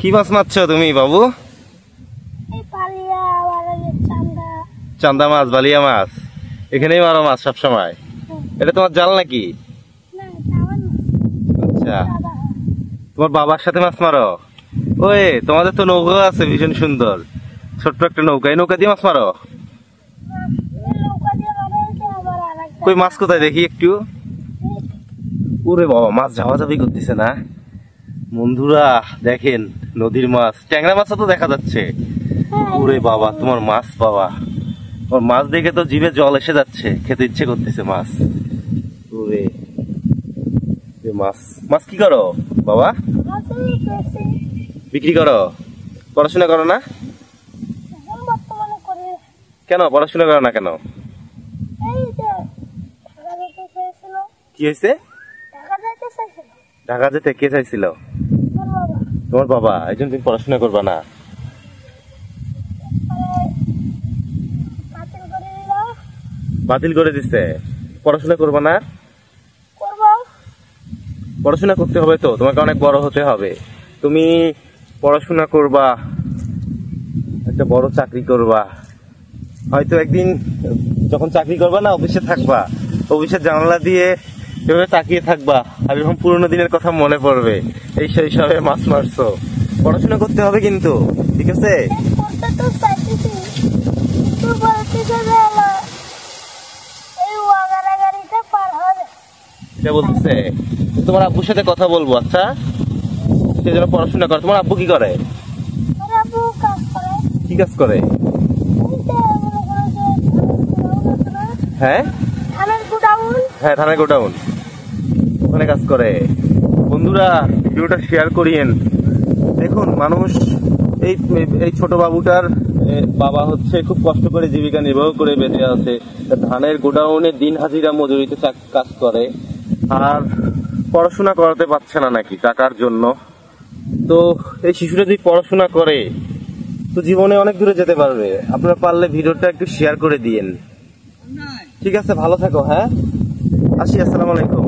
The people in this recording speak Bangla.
কি মাছ মারছো তুমি বাবু? চান্দা মাছ, বালিয়া মাছ এখানেই মারো মাছ সব সময়? এটা তোমার জাল নাকি? আচ্ছা, তোমার বাবার সাথে মাছ মারো? ওই তোমাদের তো নৌকা আছে ভীষণ সুন্দর, ছোট্ট একটা নৌকা, এই নৌকা দিয়ে মাছ মারো? কই মাছ কোথায় দেখি একটু? ওরে বাবা, মাছ ঝাপাঝাপি করতেছে না? বন্ধুরা দেখেন নদীর মাছ, ট্যাংরা মাছও তো দেখা যাচ্ছে। ওরে বাবা, তোমার মাছ বাবা, তোমার মাছ দেখে তো জিভে জল এসে যাচ্ছে, খেতে ইচ্ছে করতেছে মাছ। ওরে মাছ, মাছ কি করো বাবা? বিক্রি করো? পড়াশোনা করো না কেন? পড়াশোনা করো না কেন? কি হয়েছে? ঢাকা যেতে কে চাইছিল? তোমার বাবা। এই জন্য তুমি পড়াশোনা করবা না? বাতিল করে দিছে? পড়াশোনা করবা না? পড়াশোনা করতে হবে তো, তোমাকে অনেক বড় হতে হবে। তুমি পড়াশোনা করবা, একটা বড় চাকরি করবা, হয়তো একদিন যখন চাকরি করবা না, অফিসে থাকবা, অফিসের জানালা দিয়ে এভাবে তাকিয়ে থাকবা আর এরকম পুরোনো দিনের কথা মনে পড়বে, এই শৈশবে মাছ মারছো। পড়াশোনা করতে হবে কিন্তু, ঠিক আছে? এটা বলতেছে তোমার আব্বুর সাথে কথা বলবো, আচ্ছা সেই জন্য পড়াশোনা করে। তোমার আব্বু কি করে? কি কাজ করে? হ্যাঁ হ্যাঁ, ধানের গোডাউন, ওখানে কাজ করে। বন্ধুরা ভিডিওটা শেয়ার করিয়েন। দেখুন মানুষ, এই ছোট বাবুটার বাবা হচ্ছে খুব কষ্ট করে জীবিকা নির্বাহ করে বেঁচে আছে, ধানের গোডাউনে দিন হাজিরা মজুরিতে কাজ করে, আর পড়াশোনা করাতে পারছে না নাকি টাকার জন্য। তো এই শিশুরা যদি পড়াশোনা করে তো জীবনে অনেক দূরে যেতে পারবে। আপনারা পারলে ভিডিওটা একটু শেয়ার করে দিয়েন, ঠিক আছে? ভালো থাকো, হ্যাঁ আসি, আসসালামু আলাইকুম।